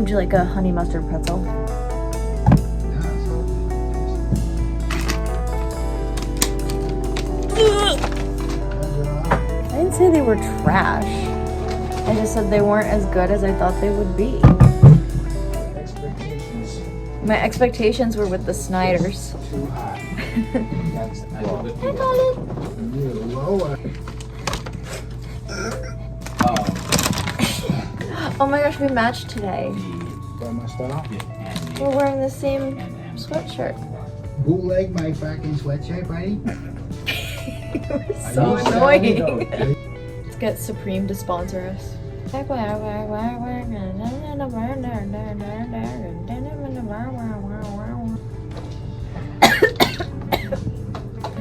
Would you like a honey mustard pretzel? I didn't say they were trash. I just said they weren't as good as I thought they would be. My expectations were with the Snyders. Too high. That's Hi, Colin. Oh my gosh, we matched today. We're wearing the same sweatshirt. Bootleg my fucking sweatshirt, buddy. You're so annoying. Let's get Supreme to sponsor us. I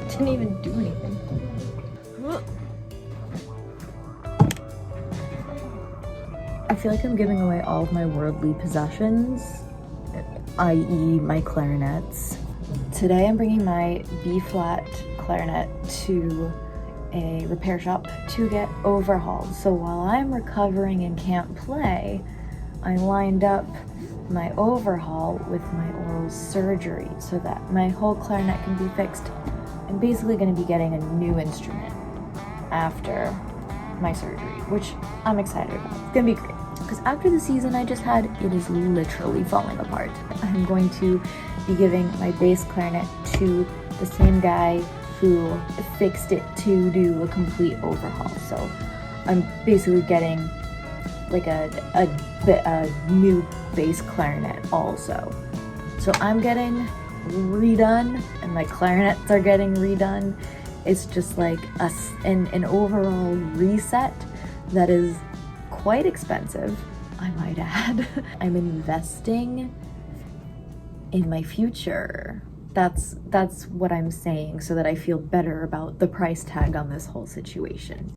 didn't even do anything. I feel like I'm giving away all of my worldly possessions, i.e. my clarinets. Today I'm bringing my B-flat clarinet to a repair shop to get overhauled. So while I'm recovering and can't play, I lined up my overhaul with my oral surgery so that my whole clarinet can be fixed. I'm basically going to be getting a new instrument after my surgery, which I'm excited about. It's going to be great. Because after the season I just had, it is literally falling apart. I'm going to be giving my bass clarinet to the same guy who fixed it to do a complete overhaul. So I'm basically getting like a new bass clarinet also. So I'm getting redone and my clarinets are getting redone. It's just like an overall reset that is quite expensive, I might add. I'm investing in my future. That's what I'm saying, so that I feel better about the price tag on this whole situation.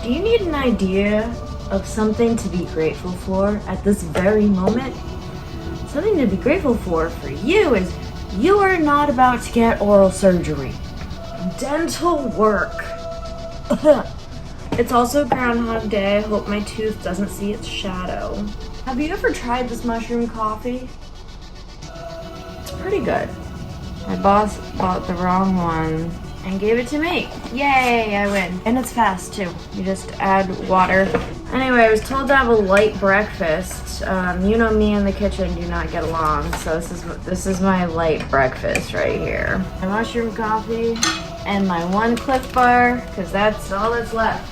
Do you need an idea of something to be grateful for at this very moment? Something to be grateful for you is you are not about to get oral surgery. Dental work. It's also Groundhog Day. I hope my tooth doesn't see its shadow. Have you ever tried this mushroom coffee? It's pretty good. My boss bought the wrong one and gave it to me. Yay, I win. And it's fast too. You just add water. Anyway, I was told to have a light breakfast. You know me and the kitchen do not get along, so this is my light breakfast right here. My mushroom coffee and my one Cliff Bar, because that's all that's left.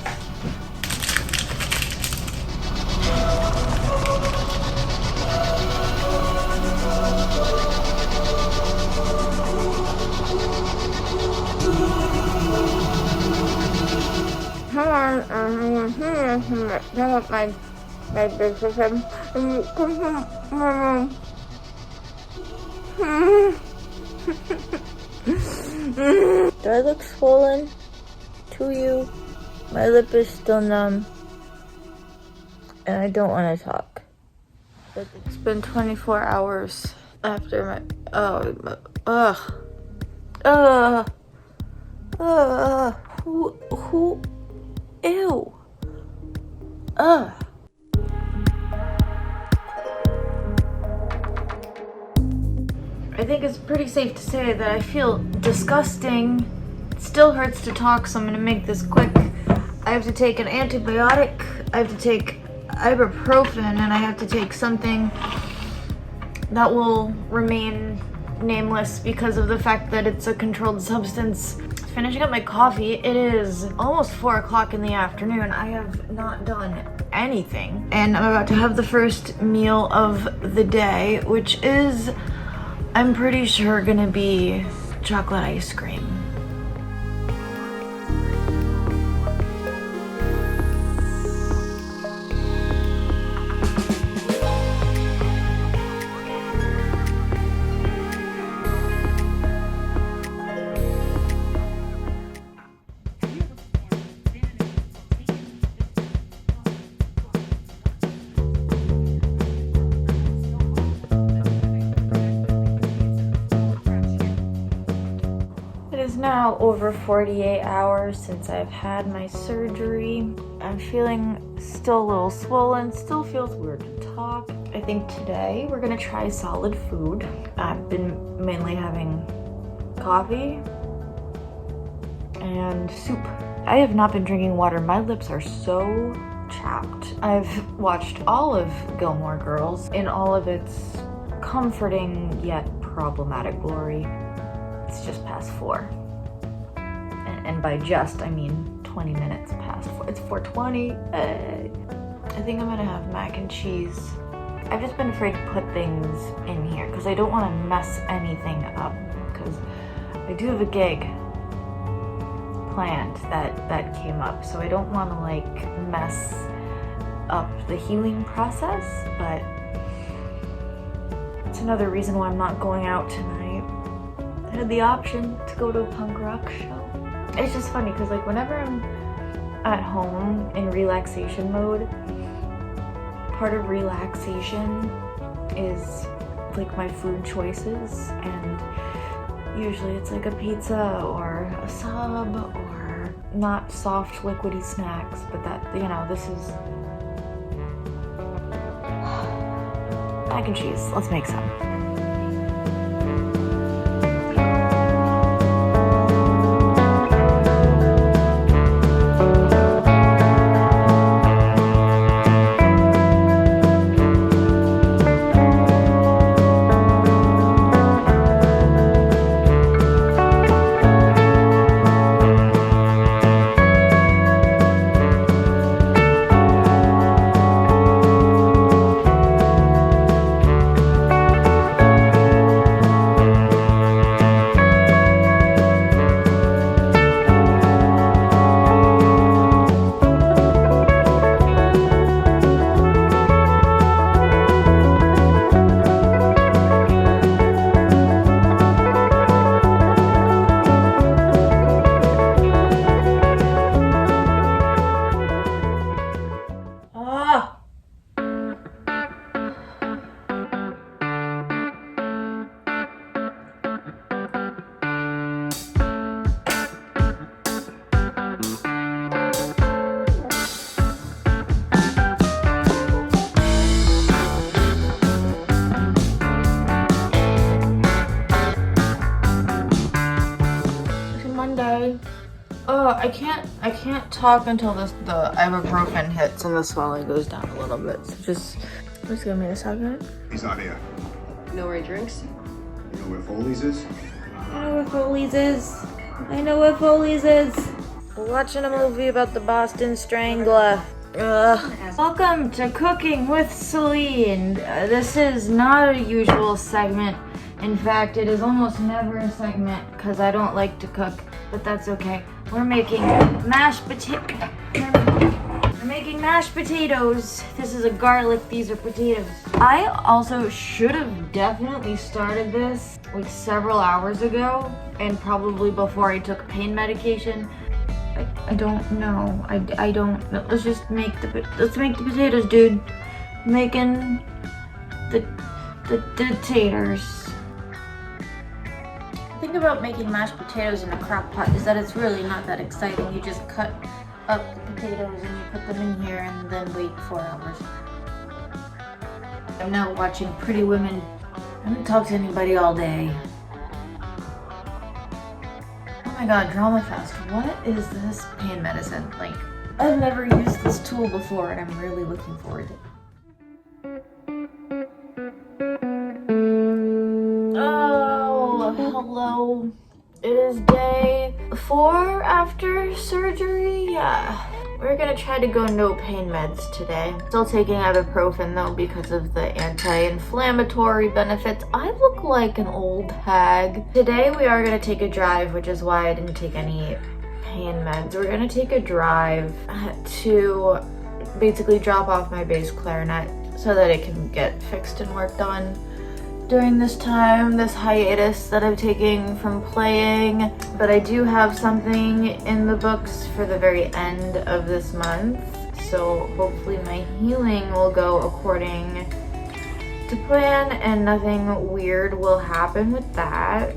My breakfast. Do I look swollen to you? My lip is still numb and I don't want to talk. But it's been 24 hours after my ew. I think it's pretty safe to say that I feel disgusting. It still hurts to talk, so I'm gonna make this quick. I have to take an antibiotic, I have to take ibuprofen, and I have to take something that will remain nameless because of the fact that it's a controlled substance. Finishing up my coffee, it is almost 4 o'clock in the afternoon. I have not done anything. And I'm about to have the first meal of the day, which is, I'm pretty sure, gonna be chocolate ice cream. is now over 48 hours since I've had my surgery. I'm feeling still a little swollen, still feels weird to talk. I think today we're gonna try solid food. I've been mainly having coffee and soup. I have not been drinking water. My lips are so chapped. I've watched all of Gilmore Girls in all of its comforting yet problematic glory. It's just past 4. And by just, I mean 20 minutes past 4. It's 4:20. I think I'm gonna have mac and cheese. I've just been afraid to put things in here because I don't want to mess anything up, because I do have a gig planned that came up, so I don't want to like mess up the healing process, but it's another reason why I'm not going out tonight. I had the option to go to a punk rock show. It's just funny because like whenever I'm at home in relaxation mode, part of relaxation is like my food choices, and usually it's like a pizza or a sub or not soft liquidy snacks, but that, you know, this is mac and cheese. Let's make some. I can't talk until the ibuprofen hits and the swelling goes down a little bit. So just give me a second. He's not here. You know where he drinks? You know where Foley's is? I know where Foley's is. I know where Foley's is. We're watching a movie about the Boston Strangler. Welcome to Cooking with Celine. This is not a usual segment. In fact, it is almost never a segment because I don't like to cook, but that's okay. We're making mashed potatoes. This is a garlic, these are potatoes. I also should have definitely started this like several hours ago, and probably before I took pain medication. I don't know. I don't know. Let's make the potatoes, dude. Making the taters. The thing about making mashed potatoes in a crock pot is that it's really not that exciting. You just cut up the potatoes and you put them in here and then wait 4 hours. I'm now watching Pretty Women. I haven't talked to anybody all day. Oh my god, Drama Fest. What is this pain medicine? Like, I've never used this tool before and I'm really looking forward to it. Hello. It is day 4 after surgery. Yeah. We're gonna try to go no pain meds today. Still taking ibuprofen though because of the anti-inflammatory benefits. I look like an old hag. Today we are gonna take a drive, which is why I didn't take any pain meds. We're gonna take a drive to basically drop off my bass clarinet so that it can get fixed and worked on during this time, this hiatus that I'm taking from playing. But I do have something in the books for the very end of this month, so hopefully my healing will go according to plan and nothing weird will happen with that.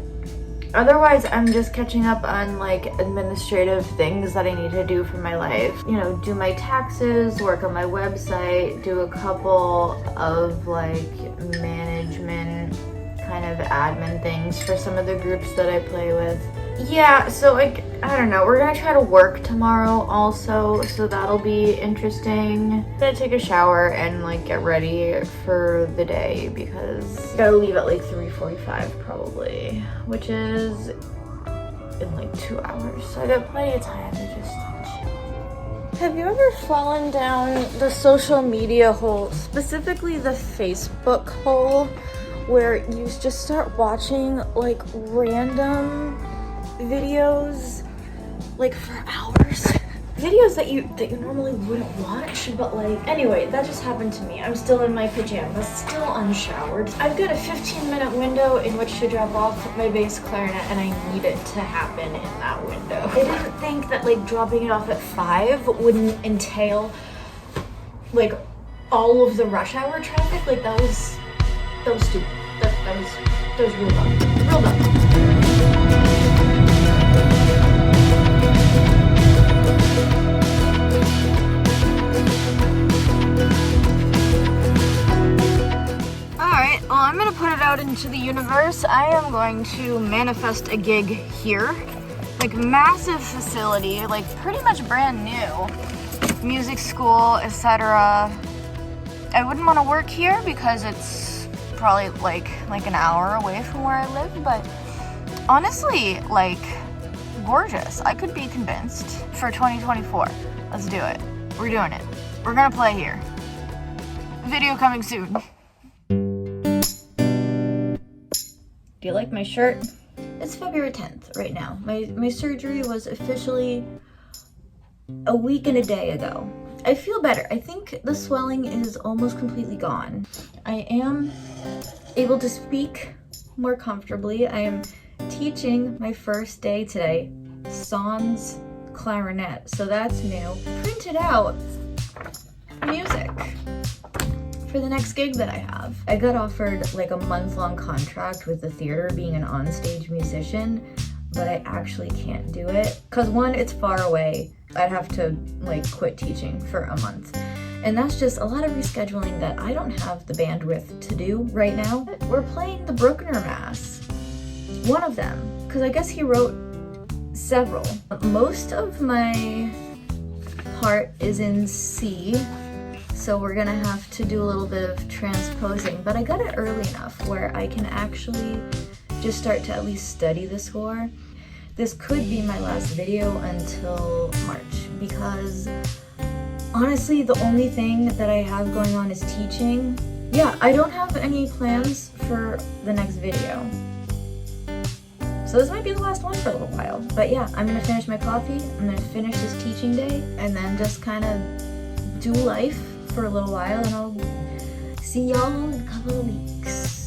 Otherwise, I'm just catching up on like administrative things that I need to do for my life. You know, do my taxes, work on my website, do a couple of like management kind of admin things for some of the groups that I play with. Yeah, so like, I don't know, we're gonna try to work tomorrow also, so that'll be interesting. I'm gonna take a shower and like get ready for the day because I gotta leave at like 3:45 probably, which is in like 2 hours. So I got plenty of time to just chill. Have you ever fallen down the social media hole, specifically the Facebook hole, where you just start watching like random videos like for hours? Videos that you normally wouldn't watch, but like, anyway, that just happened to me. I'm still in my pajamas, still unshowered. I've got a 15-minute window in which to drop off my bass clarinet, and I need it to happen in that window. I didn't think that like dropping it off at 5 wouldn't entail like all of the rush hour traffic. Like that was stupid. That was real dumb. Real dumb. Alright, well, I'm gonna put it out into the universe. I am going to manifest a gig here. Like, massive facility, like pretty much brand new. Music school, etc. I wouldn't want to work here because it's probably like an hour away from where I live, but honestly, like, gorgeous. I could be convinced for 2024. Let's do it. We're doing it. We're gonna play here. Video coming soon. Do you like my shirt? It's February 10th right now. My surgery was officially a week and a day ago. I feel better. I think the swelling is almost completely gone. I am able to speak more comfortably. I am teaching my first day today, sans clarinet, so that's new. Printed out music for the next gig that I have. I got offered like a month-long contract with the theater being an onstage musician, but I actually can't do it because one, it's far away. I'd have to like quit teaching for a month. And that's just a lot of rescheduling that I don't have the bandwidth to do right now. We're playing the Bruckner Mass. One of them, because I guess he wrote several. Most of my part is in C, so we're gonna have to do a little bit of transposing, but I got it early enough where I can actually just start to at least study the score. This could be my last video until March because honestly, the only thing that I have going on is teaching. Yeah, I don't have any plans for the next video. So this might be the last one for a little while. But yeah, I'm gonna finish my coffee, I'm gonna finish this teaching day, and then just kind of do life for a little while, and I'll see y'all in a couple of weeks.